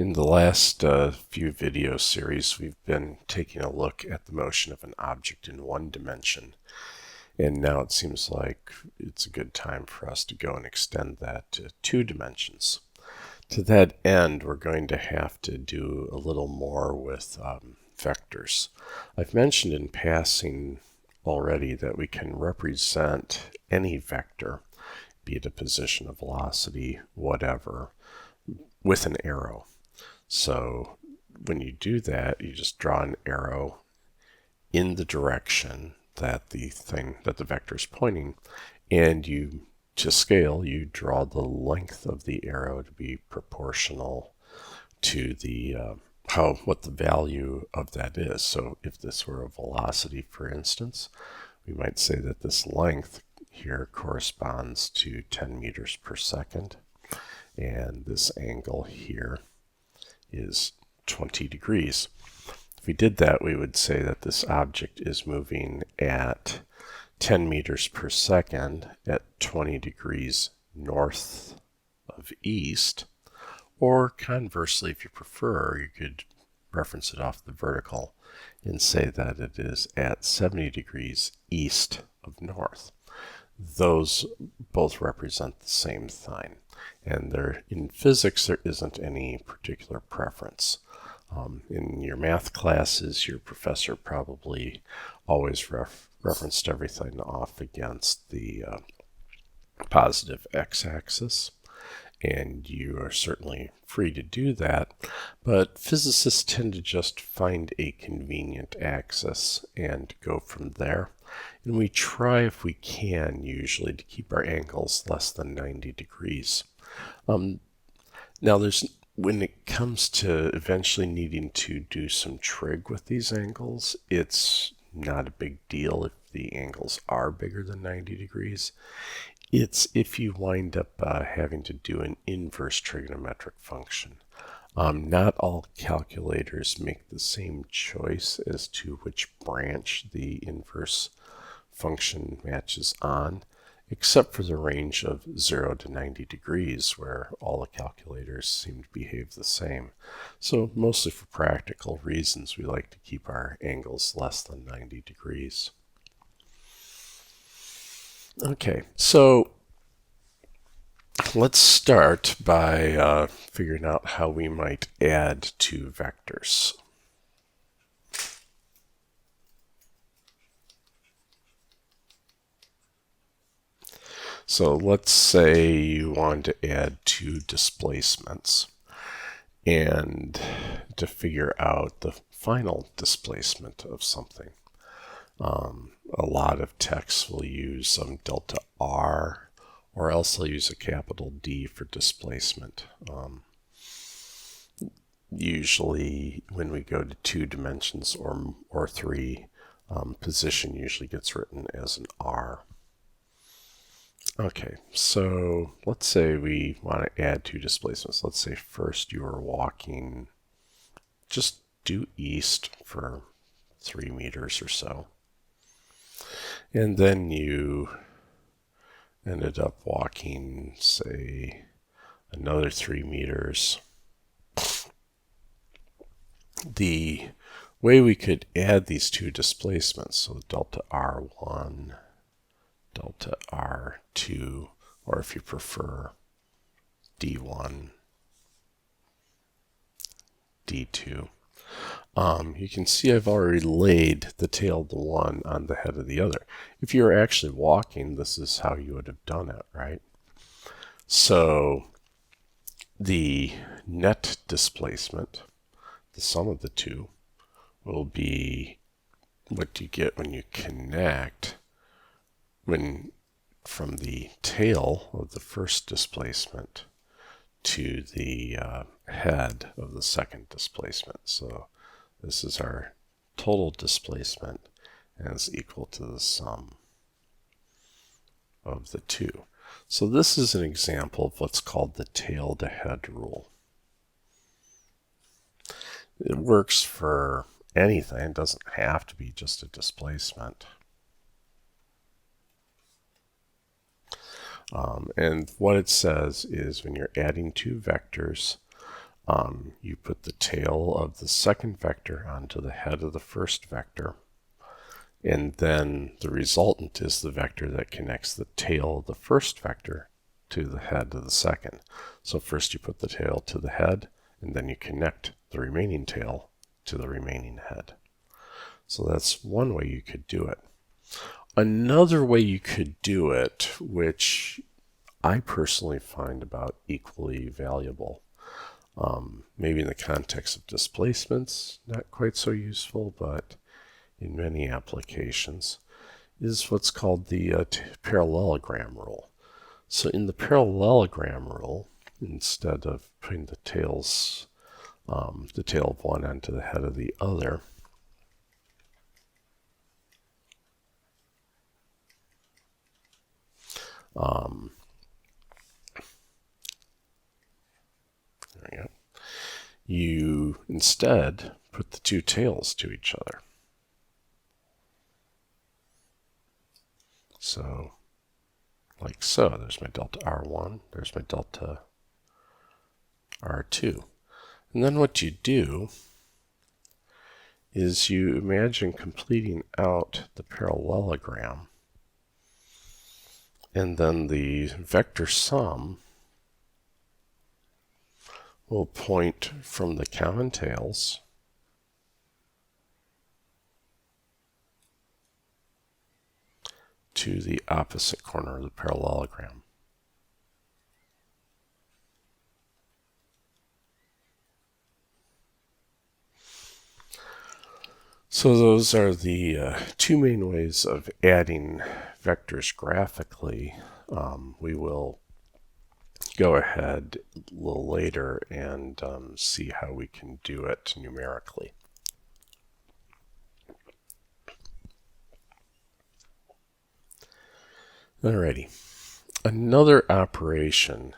In the last few video series, we've been taking a look at the motion of an object in one dimension, and now it seems like it's a good time for us to go and extend that to 2 dimensions. To that end, we're going to have to do a little more with vectors. I've mentioned in passing already that we can represent any vector, be it a position, a velocity, whatever, with an arrow. So when you do that, you just draw an arrow in the direction that the vector is pointing, and to scale, you draw the length of the arrow to be proportional to the what the value of that is. So if this were a velocity, for instance, we might say that this length here corresponds to 10 meters per second, and this angle here is 20 degrees. If we did that, we would say that this object is moving at 10 meters per second at 20 degrees north of east, or conversely, if you prefer, you could reference it off the vertical and say that it is at 70 degrees east of north. Those both represent the same thing, and in physics there isn't any particular preference. In your math classes, your professor probably always referenced everything off against the positive x-axis, and you are certainly free to do that, but physicists tend to just find a convenient axis and go from there. And we try, if we can, usually to keep our angles less than 90 degrees. Now, when it comes to eventually needing to do some trig with these angles, it's not a big deal if the angles are bigger than 90 degrees. It's if you wind up having to do an inverse trigonometric function. Not all calculators make the same choice as to which branch the inverse function matches on, except for the range of 0 to 90 degrees, where all the calculators seem to behave the same. So mostly for practical reasons, we like to keep our angles less than 90 degrees. Okay, so let's start by figuring out how we might add 2 vectors. So let's say you want to add 2 displacements, and to figure out the final displacement of something. A lot of texts will use some delta R, or else they'll use a capital D for displacement. Usually when we go to 2 dimensions or 3, position usually gets written as an R. Okay, so let's say we want to add 2 displacements. Let's say first you are walking just due east for 3 meters or so. And then you ended up walking, say, another 3 meters. The way we could add these 2 displacements, so delta R1, delta R2, or if you prefer, D1, D2. You can see I've already laid the tail of the one on the head of the other. If you were actually walking, this is how you would have done it, right? So the net displacement, the sum of the 2, will be what you get when you connect from the tail of the first displacement to the head of the second displacement. So this is our total displacement, and is equal to the sum of the 2. So this is an example of what's called the tail to head rule. It works for anything. It doesn't have to be just a displacement. And what it says is when you're adding 2 vectors, you put the tail of the second vector onto the head of the first vector, and then the resultant is the vector that connects the tail of the first vector to the head of the second. So first you put the tail to the head, and then you connect the remaining tail to the remaining head. So that's one way you could do it. Another way you could do it, which I personally find about equally valuable, maybe in the context of displacements, not quite so useful, but in many applications, is what's called the parallelogram rule. So in the parallelogram rule, instead of putting the tail of one onto the head of the other, there we go. You instead put the two tails to each other. So, like so, there's my delta R1, there's my delta R2. And then what you do is you imagine completing out the parallelogram, and then the vector sum will point from the common tails to the opposite corner of the parallelogram. So those are the two main ways of adding vectors graphically. We will go ahead a little later and see how we can do it numerically. Alrighty, another operation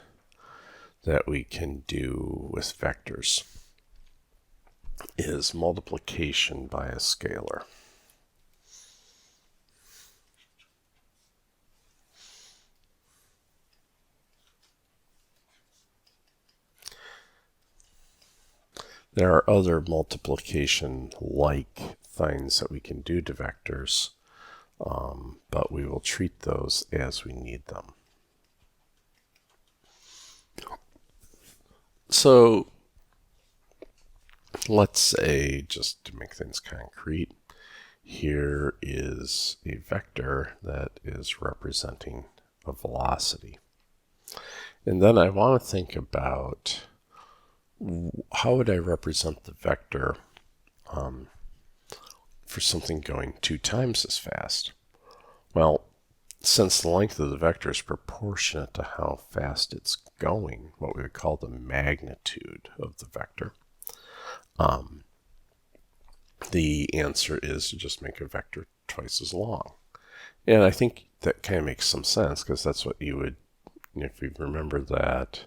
that we can do with vectors is multiplication by a scalar. There are other multiplication-like things that we can do to vectors, but we will treat those as we need them. So let's say, just to make things concrete, here is a vector that is representing a velocity. And then I want to think about how would I represent the vector for something going 2 times as fast? Well, since the length of the vector is proportionate to how fast it's going, what we would call the magnitude of the vector, the answer is to just make a vector twice as long. And I think that kind of makes some sense, because that's what you would, if you remember that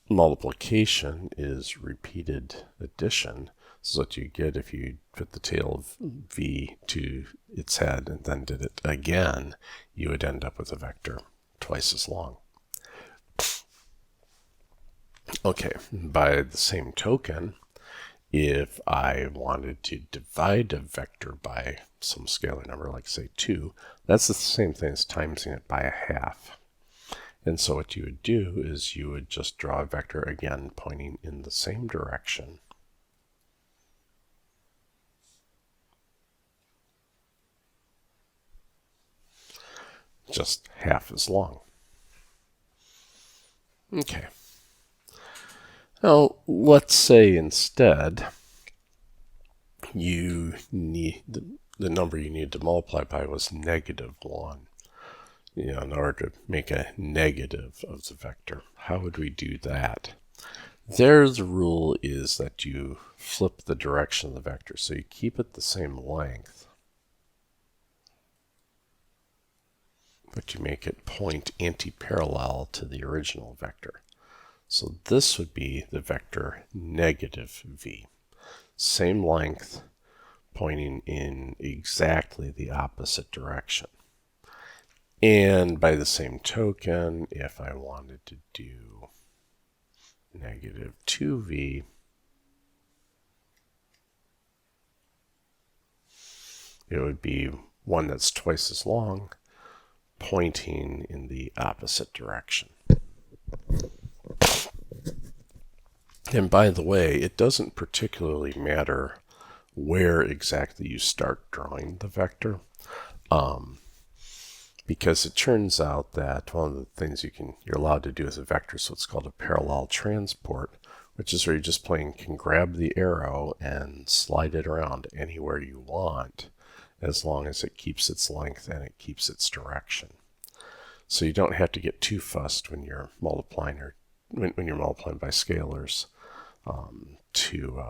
multiplication is repeated addition. This is what you get if you put the tail of v to its head and then did it again. You would end up with a vector twice as long. Okay, by the same token, if I wanted to divide a vector by some scalar number, like say 2, that's the same thing as timesing it by a half. And so what you would do is you would just draw a vector again pointing in the same direction. Just half as long. Okay. Now, let's say instead you need the number you need to multiply by was -1. In order to make a negative of the vector. How would we do that? There, the rule is that you flip the direction of the vector, so you keep it the same length, but you make it point anti-parallel to the original vector. So this would be the vector -v. Same length, pointing in exactly the opposite direction. And by the same token, if I wanted to do negative 2v it would be one that's twice as long, pointing in the opposite direction. And by the way, it doesn't particularly matter where exactly you start drawing the vector, because it turns out that one of the things you're allowed to do as a vector is what's called a parallel transport, which is where you just plain can grab the arrow and slide it around anywhere you want, as long as it keeps its length and it keeps its direction. So you don't have to get too fussed when you're multiplying or when you're multiplying by scalars to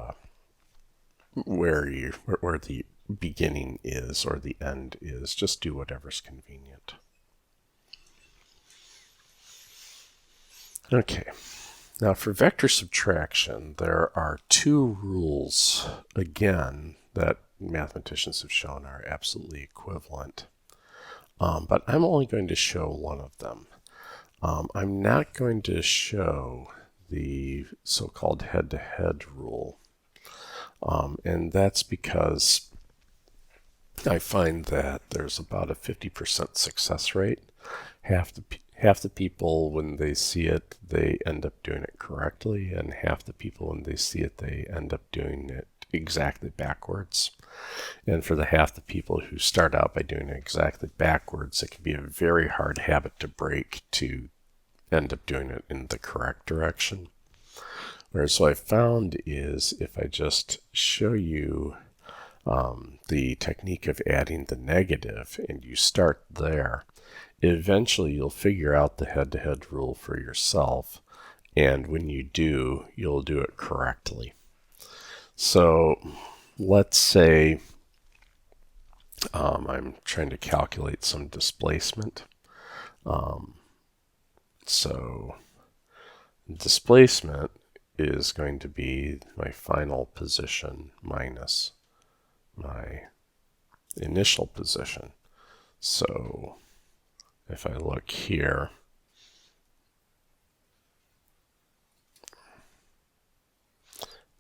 where the beginning is or the end is. Just do whatever's convenient. Okay, now for vector subtraction, there are two rules, again, that mathematicians have shown are absolutely equivalent. But I'm only going to show one of them. I'm not going to show the so-called head-to-head rule. And that's because I find that there's about a 50% success rate. Half the people, when they see it, they end up doing it correctly, and half the people, when they see it, they end up doing it exactly backwards. And for the half the people who start out by doing it exactly backwards, it can be a very hard habit to break to end up doing it in the correct direction. Whereas what I found is if I just show you the technique of adding the negative and you start there, eventually you'll figure out the head-to-head rule for yourself, and when you do, you'll do it correctly. So let's say I'm trying to calculate some displacement. So displacement is going to be my final position minus my initial position. So if I look here,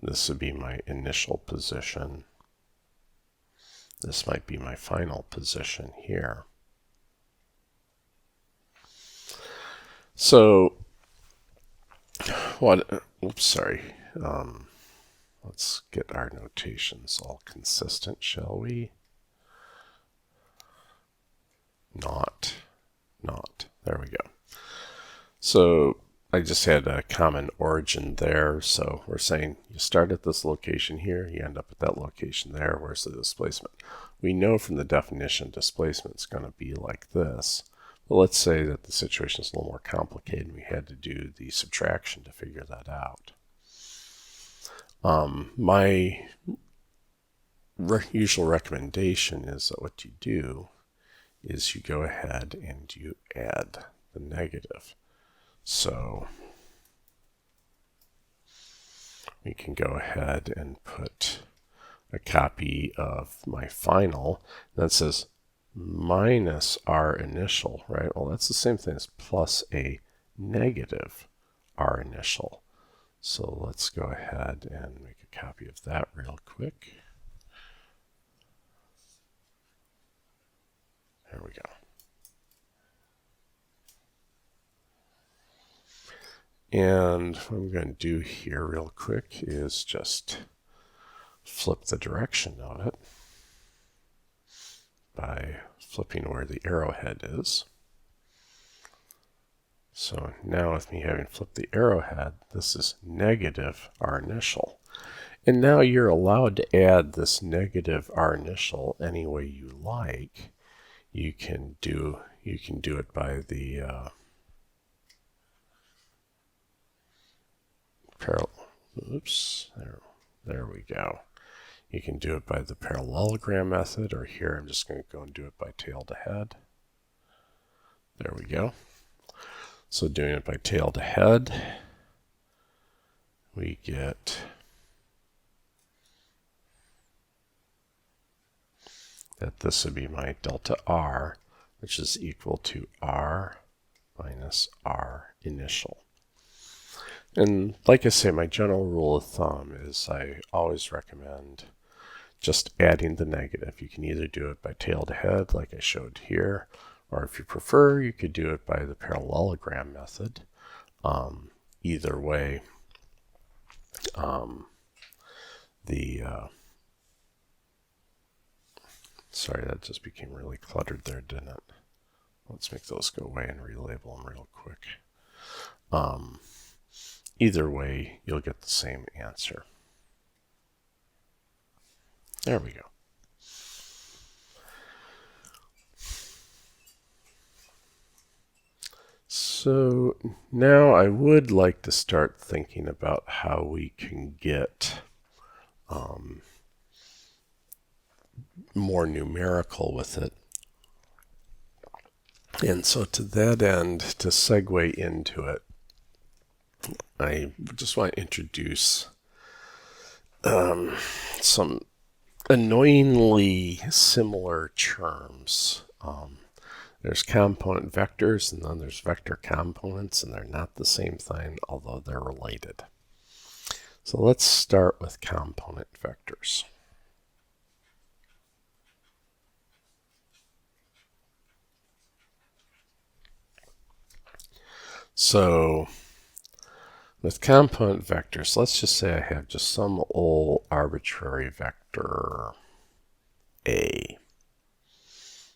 this would be my initial position. This might be my final position here. So let's get our notations all consistent, shall we? Not. There we go. So I just had a common origin there. So we're saying you start at this location here, you end up at that location there. Where's the displacement? We know from the definition displacement is going to be like this. But let's say that the situation is a little more complicated and we had to do the subtraction to figure that out. My usual recommendation is that what you do is you go ahead and you add the negative. So we can go ahead and put a copy of my final that says minus our initial, right? Well, that's the same thing as plus a negative our initial. So let's go ahead and make a copy of that real quick. There we go. And what I'm going to do here real quick is just flip the direction of it by flipping where the arrowhead is. So now with me having flipped the arrowhead, this is negative our initial. And now you're allowed to add this negative our initial any way you like. You can do it by the parallel. Oops, there we go. You can do it by the parallelogram method, or here I'm just going to go and do it by tail to head. There we go. So doing it by tail to head, we get that this would be my delta R, which is equal to R minus R initial. And like I say, my general rule of thumb is I always recommend just adding the negative. You can either do it by tail to head like I showed here, or if you prefer, you could do it by the parallelogram method. Either way, sorry, that just became really cluttered there, didn't it? Let's make those go away and relabel them real quick. Either way, you'll get the same answer. There we go. So now I would like to start thinking about how we can get more numerical with it. And so to that end, to segue into it, I just want to introduce some annoyingly similar terms. There's component vectors, and then there's vector components, and they're not the same thing, although they're related. So let's start with component vectors. So with component vectors, let's just say I have just some old arbitrary vector A.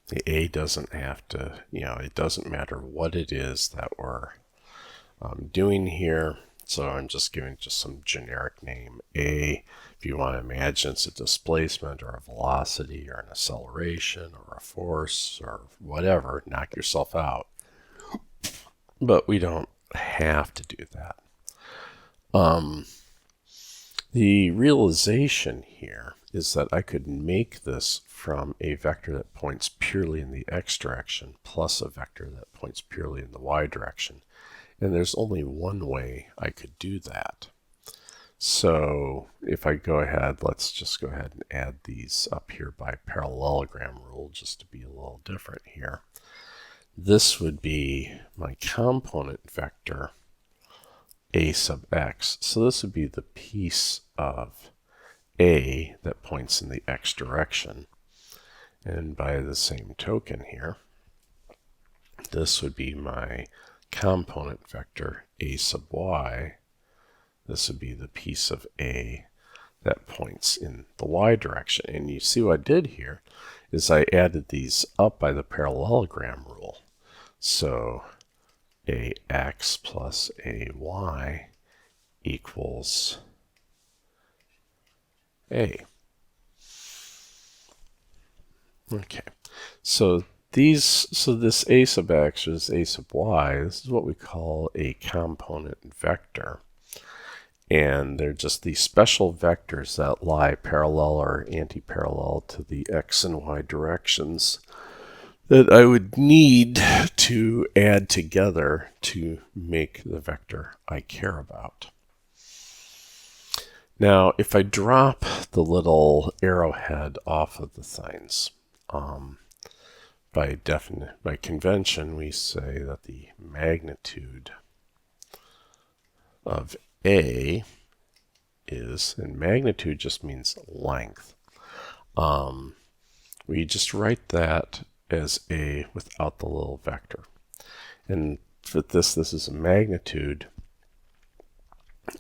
The A doesn't have to, it doesn't matter what it is that we're doing here. So I'm just giving just some generic name A. If you want to imagine it's a displacement or a velocity or an acceleration or a force or whatever, knock yourself out. But we don't have to do that. The realization here is that I could make this from a vector that points purely in the x direction plus a vector that points purely in the y direction. And there's only one way I could do that. So if I go ahead, let's just go ahead and add these up here by parallelogram rule just to be a little different here. This would be my component vector A sub x. So this would be the piece of A that points in the x direction. And by the same token here, this would be my component vector A sub y. This would be the piece of A that points in the y direction. And you see what I did here is I added these up by the parallelogram rule. So ax plus ay equals A. Okay, so this A sub x or this A sub y, this is what we call a component vector. And they're just these special vectors that lie parallel or anti-parallel to the x and y directions that I would need to add together to make the vector I care about. Now, if I drop the little arrowhead off of the things, by convention, we say that the magnitude of A is, and magnitude just means length. We just write that as A without the little vector. And for this is a magnitude,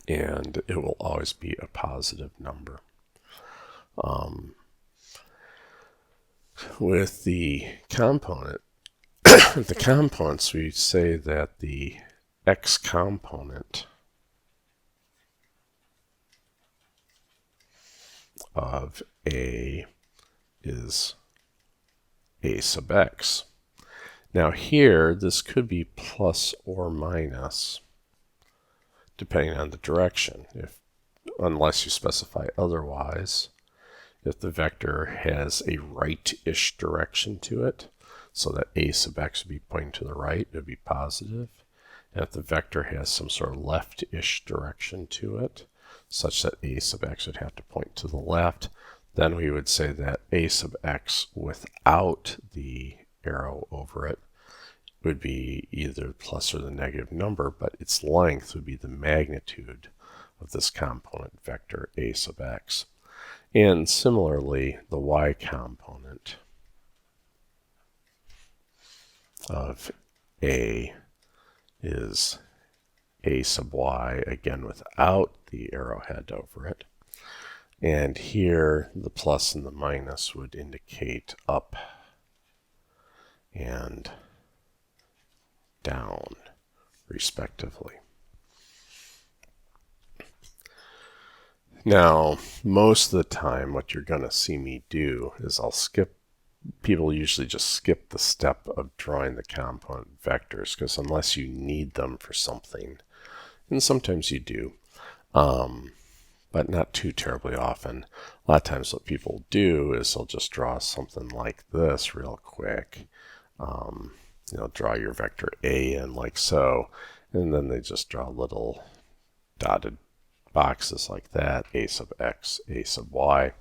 and it will always be a positive number. With the component, the components, we say that the x component of A is A sub x. Now here, this could be plus or minus, depending on the direction, unless you specify otherwise. If the vector has a right-ish direction to it, so that A sub x would be pointing to the right, it would be positive. And if the vector has some sort of left-ish direction to it, such that A sub x would have to point to the left, then we would say that A sub x without the arrow over it would be either the plus or the negative number, but its length would be the magnitude of this component vector a sub x. And similarly, the y component of a is a sub y, again without the arrowhead over it. And here the plus and the minus would indicate up and down, respectively. Now, most of the time, what you're going to see me do is people usually just skip the step of drawing the component vectors, because unless you need them for something, and sometimes you do, but not too terribly often. A lot of times what people do is they'll just draw something like this real quick. Draw your vector A in like so, and then they just draw little dotted boxes like that, a sub x, a sub y.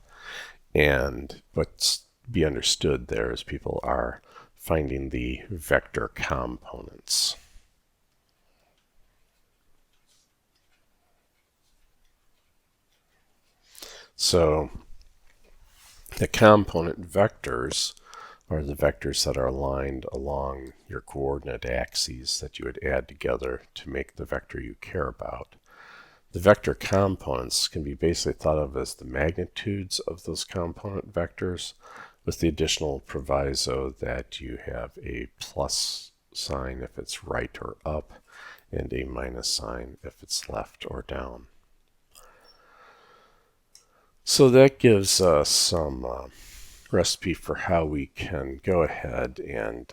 And what's to be understood there is people are finding the vector components. So the component vectors are the vectors that are aligned along your coordinate axes that you would add together to make the vector you care about. The vector components can be basically thought of as the magnitudes of those component vectors, with the additional proviso that you have a plus sign if it's right or up, and a minus sign if it's left or down. So that gives us some recipe for how we can go ahead and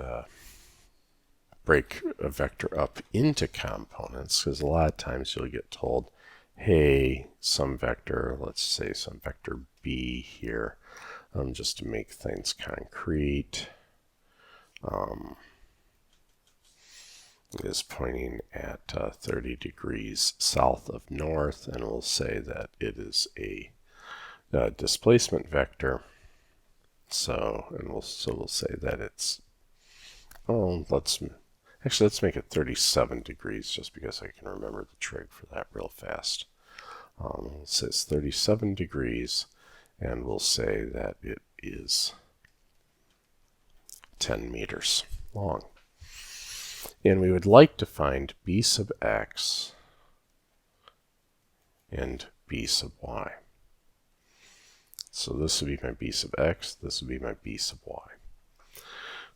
break a vector up into components, because a lot of times you'll get told, hey, some vector, let's say some vector b here, just to make things concrete, is pointing at 30 degrees south of north, and we'll say that it is a displacement vector. So we'll say that it's, let's make it 37 degrees just because I can remember the trig for that real fast. It says 37 degrees, and we'll say that it is 10 meters long. And we would like to find b sub x and b sub y. So this would be my b sub x, this would be my b sub y.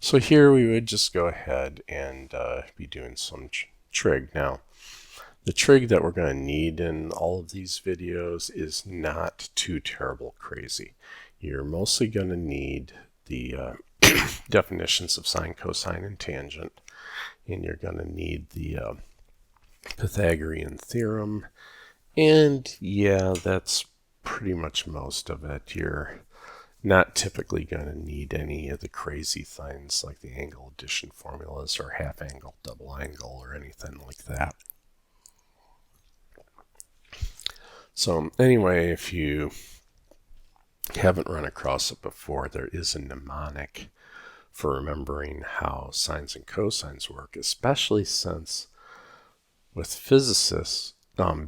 So here we would just go ahead and be doing some trig. Now, the trig that we're going to need in all of these videos is not too terrible crazy. You're mostly going to need the definitions of sine, cosine, and tangent, and you're going to need the Pythagorean theorem, and yeah, that's pretty much most of it. You're not typically going to need any of the crazy things like the angle addition formulas or half angle, double angle, or anything like that. So anyway, if you haven't run across it before, there is a mnemonic for remembering how sines and cosines work, especially since with physicists,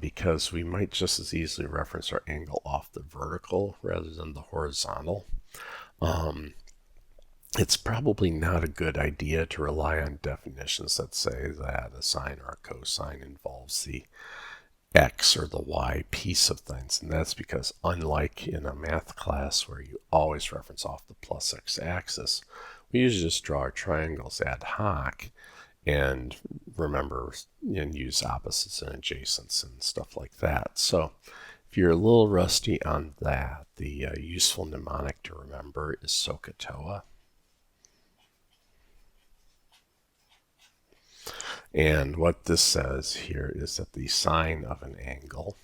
because we might just as easily reference our angle off the vertical rather than the horizontal. It's probably not a good idea to rely on definitions that say that a sine or a cosine involves the x or the y piece of things. And that's because unlike in a math class where you always reference off the plus x axis, we usually just draw our triangles ad hoc and remember and use opposites and adjacents and stuff like that. So if you're a little rusty on that, the useful mnemonic to remember is SOHCAHTOA. And what this says here is that the sine of an angle,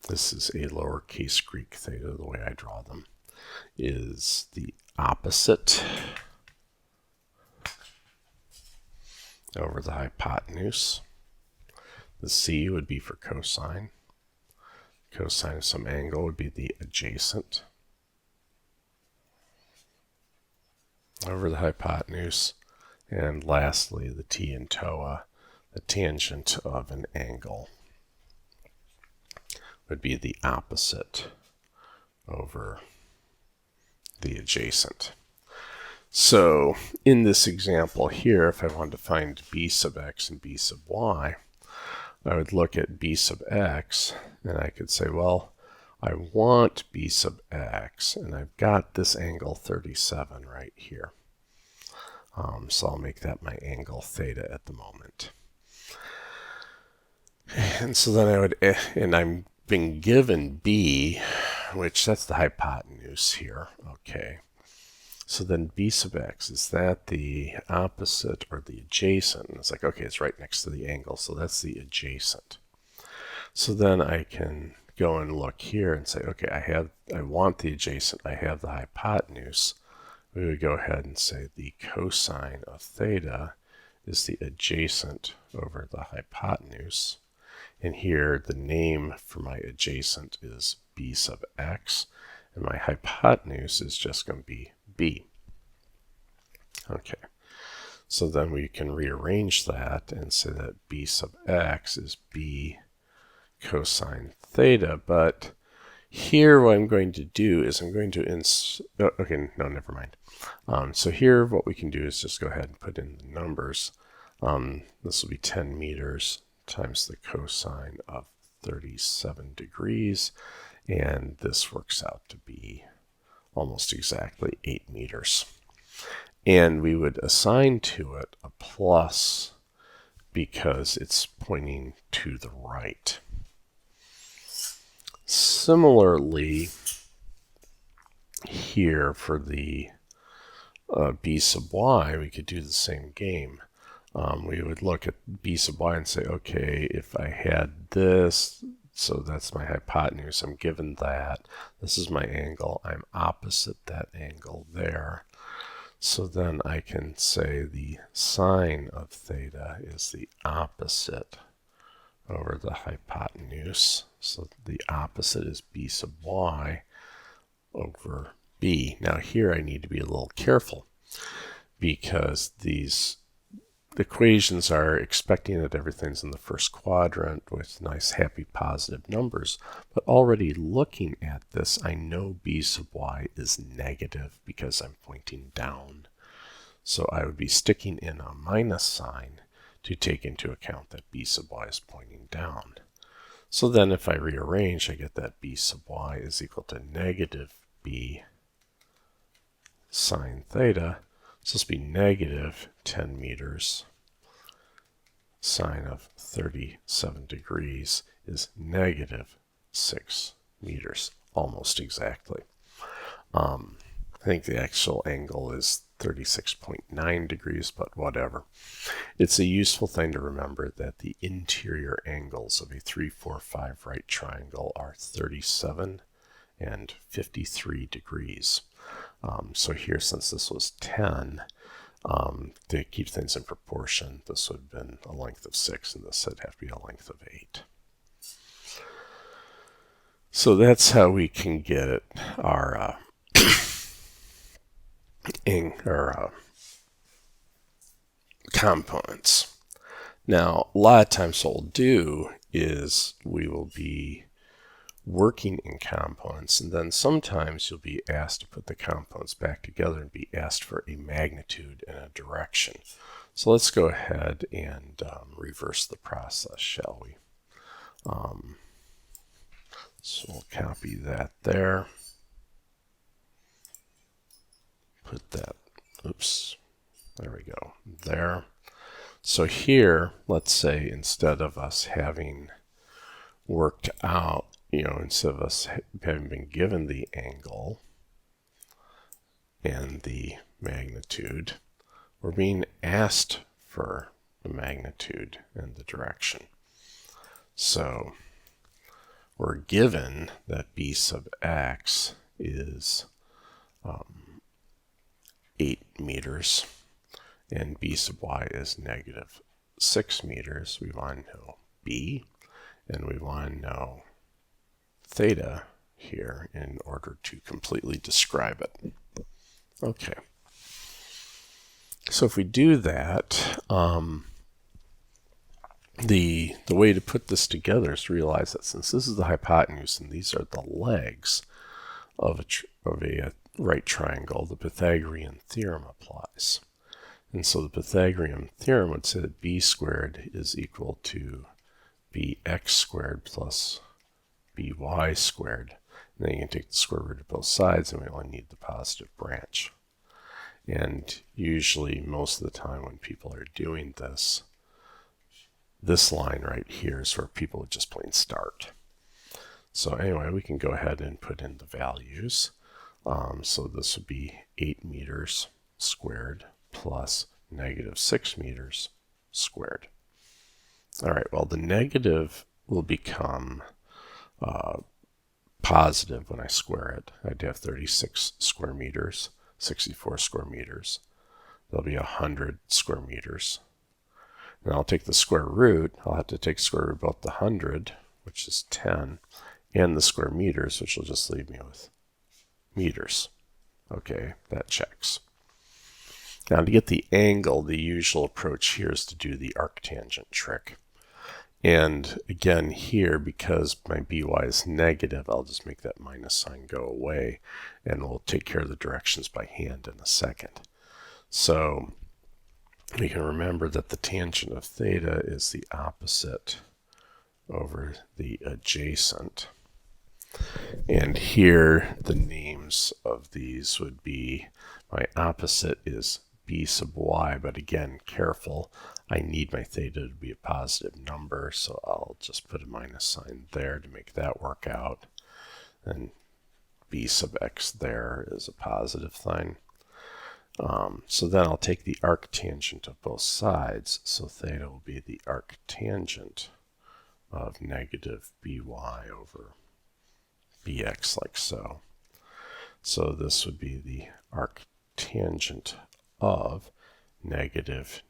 this is a lowercase Greek theta, the way I draw them, is the opposite over the hypotenuse. The C would be for cosine. Cosine of some angle would be the adjacent. over the hypotenuse. And lastly, the t in TOA, the tangent of an angle, would be the opposite over the adjacent. So in this example here, if I wanted to find b sub x and b sub y, I would look at b sub x, and I could say, well, I want b sub x, and I've got this angle 37 right here. So I'll make that my angle theta at the moment. And so then I would, and I'm being given b, which that's the hypotenuse here, okay. So then b sub x, is that the opposite or the adjacent? And it's like, okay, it's right next to the angle, so that's the adjacent. So then I can go and look here and say, okay, I want the adjacent, I have the hypotenuse. We would go ahead and say the cosine of theta is the adjacent over the hypotenuse. And here the name for my adjacent is b sub x, and my hypotenuse is just going to be b. Okay, so then we can rearrange that and say that b sub x is b cosine theta, but here what I'm going to do is I'm going to okay, no, never mind. So here what we can do is just go ahead and put in the numbers. This will be 10 meters times the cosine of 37 degrees, and this works out to be almost exactly 8 meters. And we would assign to it a plus because it's pointing to the right. Similarly, here for the b sub y, we could do the same game. We would look at b sub y and say, okay, if I had this, so that's my hypotenuse, I'm given that. This is my angle, I'm opposite that angle there. So then I can say the sine of theta is the opposite over the hypotenuse. So the opposite is b sub y over b. Now here I need to be a little careful because these equations are expecting that everything's in the first quadrant with nice happy positive numbers, but already looking at this, I know b sub y is negative because I'm pointing down. So I would be sticking in a minus sign to take into account that b sub y is pointing down. So then if I rearrange, I get that b sub y is equal to negative b sine theta. So this will be negative 10 meters. Sine of 37 degrees is negative 6 meters, almost exactly. I think the actual angle is 36.9 degrees, but whatever. It's a useful thing to remember that the interior angles of a 3, 4, 5 right triangle are 37 and 53 degrees. So here, since this was 10, to keep things in proportion, this would have been a length of 6, and this would have to be a length of 8. So that's how we can get our components. Now, a lot of times what we'll do is we will be working in components, and then sometimes you'll be asked to put the components back together and be asked for a magnitude and a direction. So let's go ahead and reverse the process, shall we? So we'll copy that there. Put that, oops, there we go, there. So here, let's say instead of us having worked out, instead of us having been given the angle and the magnitude, we're being asked for the magnitude and the direction. So we're given that b sub x is 8 meters and b sub y is negative 6 meters. We want to know b, and we want to know theta here in order to completely describe it. Okay. So if we do that, the way to put this together is to realize that since this is the hypotenuse and these are the legs of a right triangle, the Pythagorean theorem applies. And so the Pythagorean theorem would say that b squared is equal to bx squared plus by squared. And then you can take the square root of both sides, and we only need the positive branch. And usually, most of the time when people are doing this, this line right here is where people would just plain start. So anyway, we can go ahead and put in the values. So this would be 8 meters squared plus negative 6 meters squared. All right, well, the negative will become positive when I square it. I'd have 36 square meters, 64 square meters. There'll be 100 square meters. And I'll take the square root. I'll have to take the square root of both the 100, which is 10, and the square meters, which will just leave me with meters. Okay, that checks. Now to get the angle, the usual approach here is to do the arctangent trick. And again here, because my by is negative, I'll just make that minus sign go away, and we'll take care of the directions by hand in a second. So we can remember that the tangent of theta is the opposite over the adjacent. And here the names of these would be, my opposite is b sub y, but again, careful, I need my theta to be a positive number, so I'll just put a minus sign there to make that work out. And b sub x there is a positive sign. So then I'll take the arctangent of both sides, so theta will be the arctangent of negative by over bx, like so. So this would be the arctangent of negative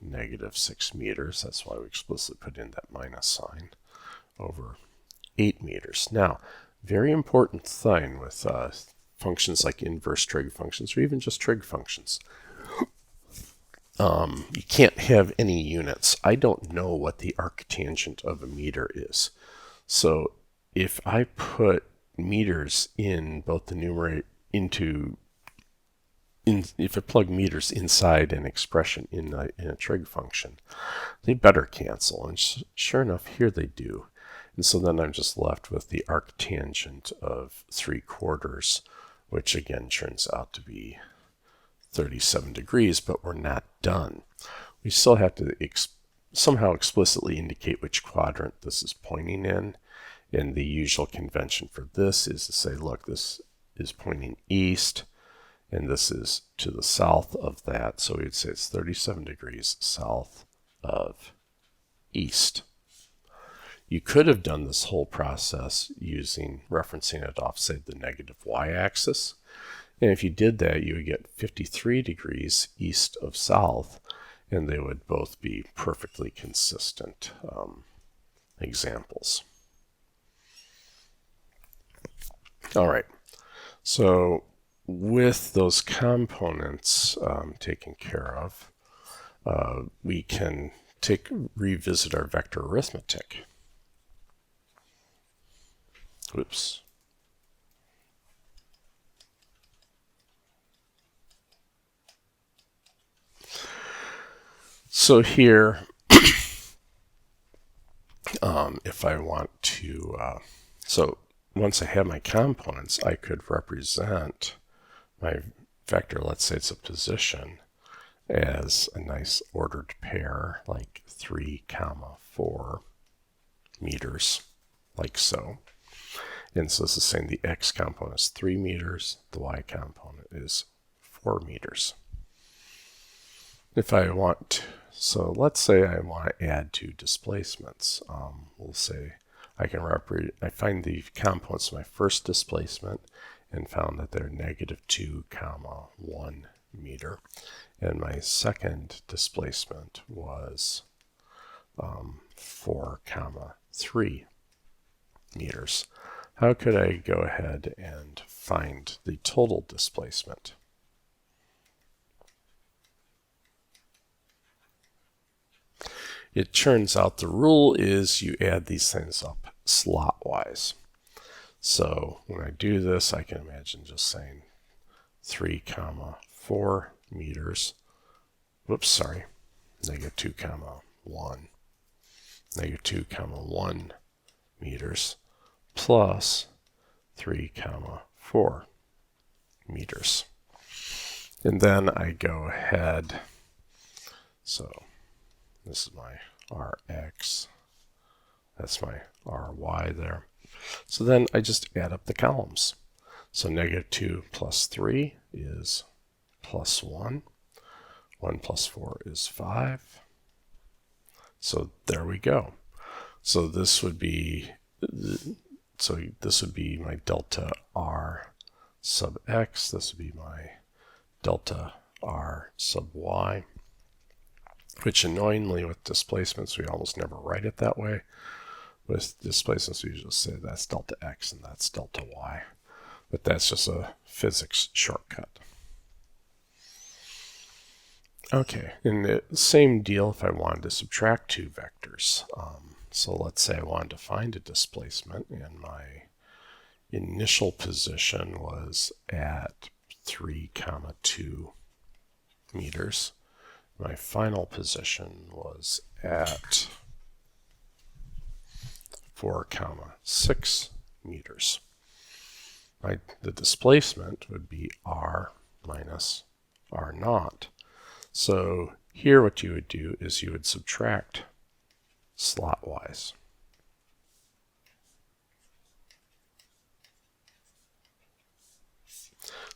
6 meters. That's why we explicitly put in that minus sign over 8 meters. Now, very important thing with functions like inverse trig functions, or even just trig functions. You can't have any units. I don't know what the arctangent of a meter is. So if I put meters in both the numerator if I plug meters inside an expression in a trig function, they better cancel. And sure enough, here they do. And so then I'm just left with the arctangent of 3/4, which again turns out to be 37 degrees, but we're not done. We still have to somehow explicitly indicate which quadrant this is pointing in. And the usual convention for this is to say, look, this is pointing east, and this is to the south of that. So we would say it's 37 degrees south of east. You could have done this whole process referencing it off, say, the negative y-axis. And if you did that, you would get 53 degrees east of south, and they would both be perfectly consistent examples. All right, so with those components taken care of, we can revisit our vector arithmetic. Oops. So here, if I want to, so once I have my components, I could represent my vector, let's say it's a position, as a nice ordered pair, like 3, 4 meters, like so. And so this is saying the x component is 3 meters, the y component is 4 meters. If I want, so let's say I want to add 2 displacements. We'll say I find the components of my first displacement and found that they're -2, 1 meter. And my second displacement was 4, 3 meters. How could I go ahead and find the total displacement? it turns out the rule is you add these things up slot-wise. So when I do this, I can imagine just saying 3, 4 meters. Whoops, sorry. -2, 1. -2, 1 meters plus 3, 4 meters. And then I go ahead, so this is my Rx, that's my Ry there. So then I just add up the columns. So -2 plus 3 is +1. 1 plus 4 is 5. So there we go. So this would be my delta R sub x. This would be my delta R sub y, which annoyingly with displacements we almost never write it that way. With displacements we just say that's delta x and that's delta y, but that's just a physics shortcut. Okay, and the same deal if I wanted to subtract two vectors. So let's say I wanted to find a displacement and my initial position was at 3, 2 meters. My final position was at 4, 6 meters. The displacement would be r minus r naught. So here what you would do is you would subtract slot-wise.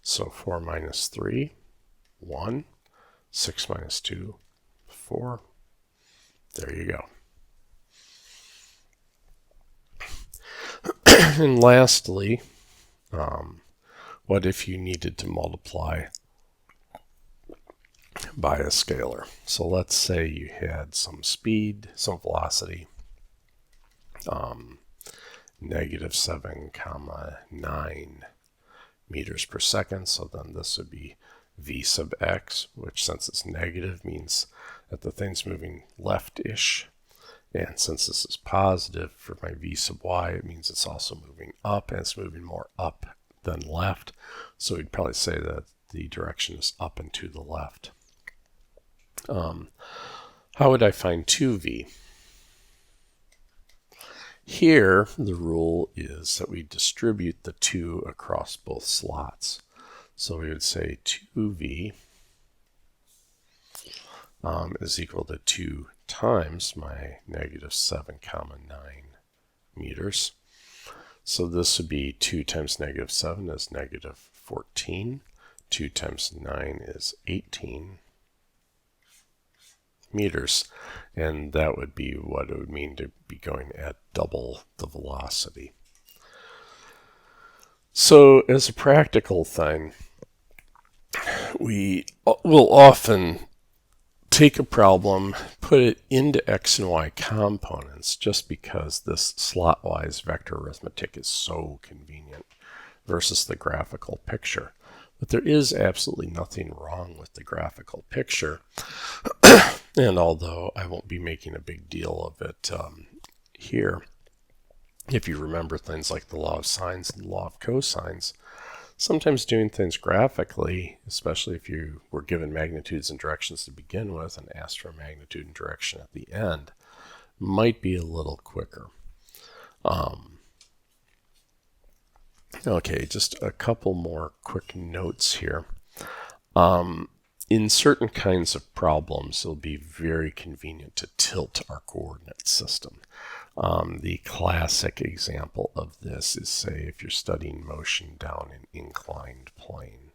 So 4 minus 3, 1. 6 minus 2, 4. There you go. And lastly, what if you needed to multiply by a scalar? So let's say you had some speed, some velocity, -7, 9 meters per second. So then this would be v sub x, which since it's negative means that the thing's moving left-ish. And since this is positive for my v sub y, it means it's also moving up, and it's moving more up than left. So we'd probably say that the direction is up and to the left. How would I find 2v? Here, the rule is that we distribute the 2 across both slots. So we would say 2v is equal to 2 times my -7, 9 meters. So this would be 2 times -7 is -14. 2 times 9 is 18 meters. And that would be what it would mean to be going at double the velocity. So as a practical thing, we will often take a problem, put it into x and y components just because this slot-wise vector arithmetic is so convenient versus the graphical picture. But there is absolutely nothing wrong with the graphical picture. And although I won't be making a big deal of it here, if you remember things like the law of sines and the law of cosines, sometimes doing things graphically, especially if you were given magnitudes and directions to begin with and asked for a magnitude and direction at the end, might be a little quicker. Okay, just a couple more quick notes here. In certain kinds of problems, it'll be very convenient to tilt our coordinate system. The classic example of this is, say, if you're studying motion down an inclined plane.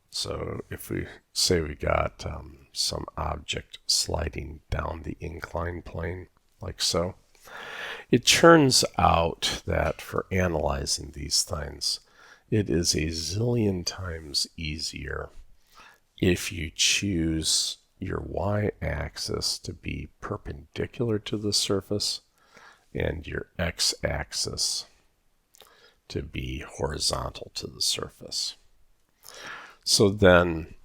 So if we say we got some object sliding down the inclined plane, like so, it turns out that for analyzing these things, it is a zillion times easier if you choose your y-axis to be perpendicular to the surface and your x-axis to be horizontal to the surface. So then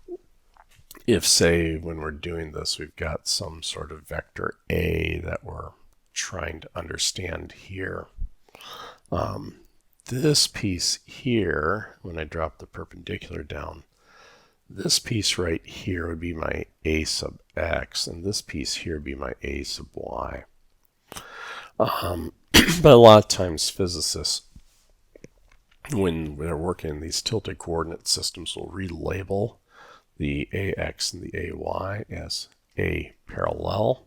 if, say, when we're doing this, we've got some sort of vector A that we're trying to understand here. This piece here, when I drop the perpendicular down, this piece right here would be my A sub x, and this piece here would be my A sub y. But a lot of times physicists, when they're working in these tilted coordinate systems, will relabel the AX and the AY as A parallel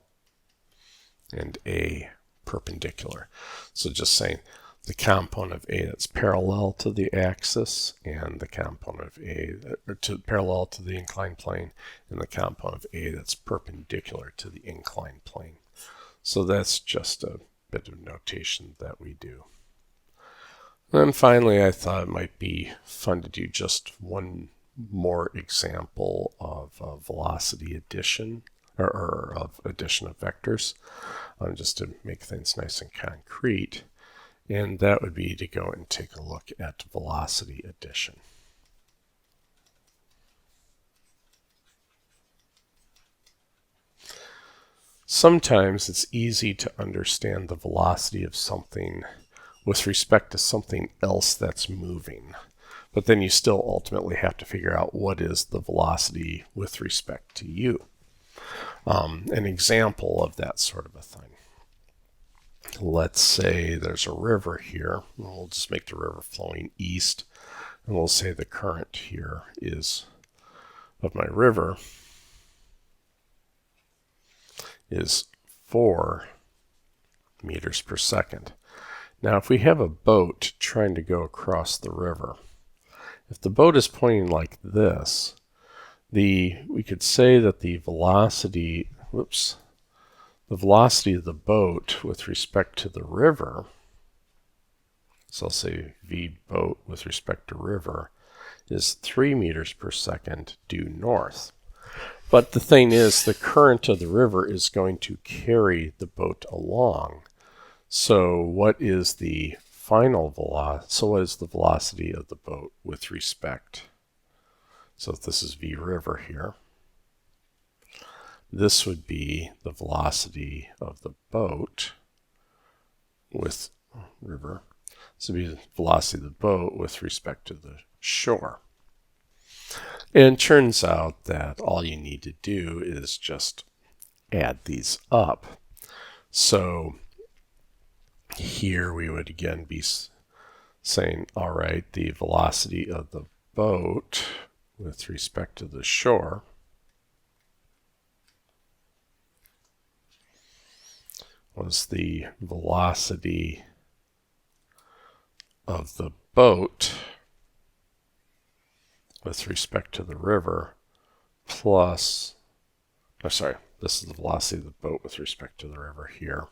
and A perpendicular. So just saying the component of A that's parallel to the axis and the component of A parallel to the inclined plane, and the component of A that's perpendicular to the inclined plane. So that's just a bit of notation that we do. And then finally, I thought it might be fun to do just one more example of velocity addition, or of addition of vectors, just to make things nice and concrete. And that would be to go and take a look at velocity addition. Sometimes it's easy to understand the velocity of something with respect to something else that's moving, but then you still ultimately have to figure out what is the velocity with respect to you. An example of that sort of a thing. Let's say there's a river here. We'll just make the river flowing east, and we'll say the current here is of my river is 4 meters per second. Now, if we have a boat trying to go across the river, if the boat is pointing like this, we could say that the velocity of the boat with respect to the river, so I'll say v boat with respect to river, is 3 meters per second due north. But the thing is, the current of the river is going to carry the boat along. So what is the final velocity? So what is the velocity of the boat with respect? So if this is v river here, this would be the velocity of the boat with river. So it would be the velocity of the boat with respect to the shore. And it turns out that all you need to do is just add these up. So here we would again be saying, all right, the velocity of the boat with respect to the shore was the velocity of the boat with respect to the river plus, this is the velocity of the boat with respect to the river here,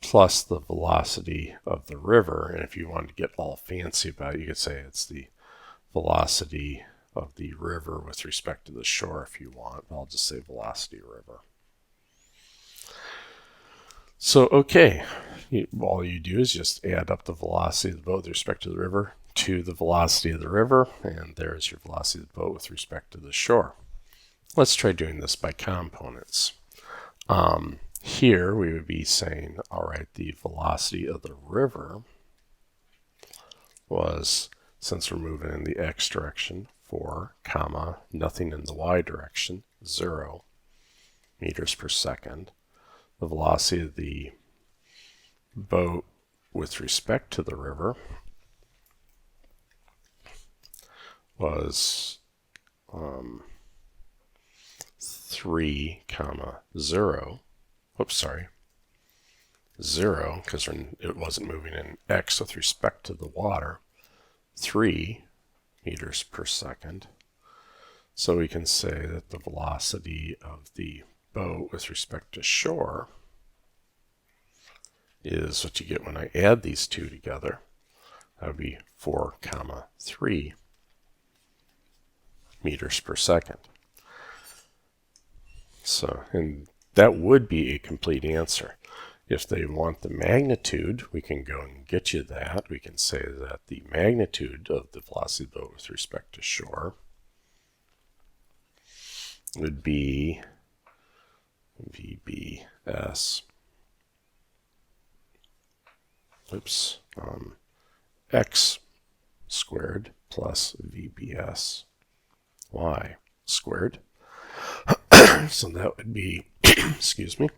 plus the velocity of the river. And if you wanted to get all fancy about it, you could say it's the velocity of the river with respect to the shore if you want. I'll just say velocity of river. So, okay, all you do is just add up the velocity of the boat with respect to the river to the velocity of the river, and there's your velocity of the boat with respect to the shore. Let's try doing this by components. Here we would be saying, all right, the velocity of the river was, since we're moving in the x direction, 4, nothing in the y direction, 0 meters per second. The velocity of the boat with respect to the river was 3, 0. Oops, sorry. 0, because it wasn't moving in x with respect to the water. 3 meters per second. So we can say that the velocity of the boat with respect to shore is what you get when I add these two together. That would be 4, 3 meters per second. So, and that would be a complete answer. If they want the magnitude, we can go and get you that. We can say that the magnitude of the velocity of the boat with respect to shore would be VBS, x squared plus VBS y squared. So that would be, excuse me,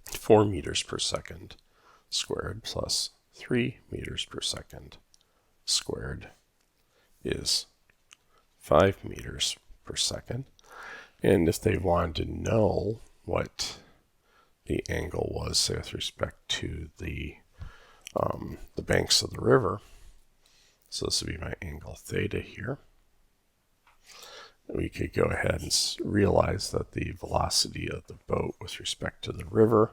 4 meters per second squared plus 3 meters per second squared is 5 meters per second. And if they wanted to know what the angle was, say, with respect to the banks of the river, so this would be my angle theta here, we could go ahead and realize that the velocity of the boat with respect to the river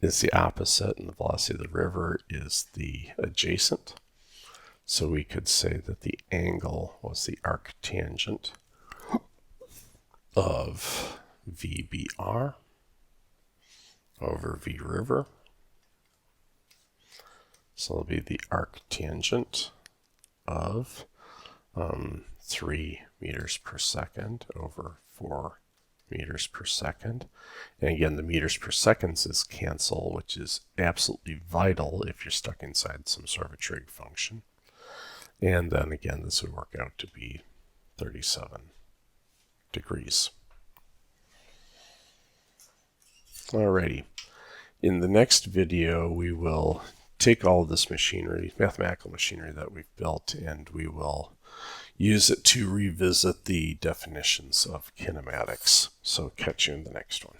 is the opposite, and the velocity of the river is the adjacent. So we could say that the angle was the arctangent of VBR over V river. So it'll be the arctangent of 3 meters per second over 4 meters per second. And again, the meters per seconds is cancel, which is absolutely vital if you're stuck inside some sort of a trig function. And then again, this would work out to be 37 degrees. Alrighty. In the next video, we will take all of this machinery, mathematical machinery that we've built, and we will use it to revisit the definitions of kinematics. So catch you in the next one.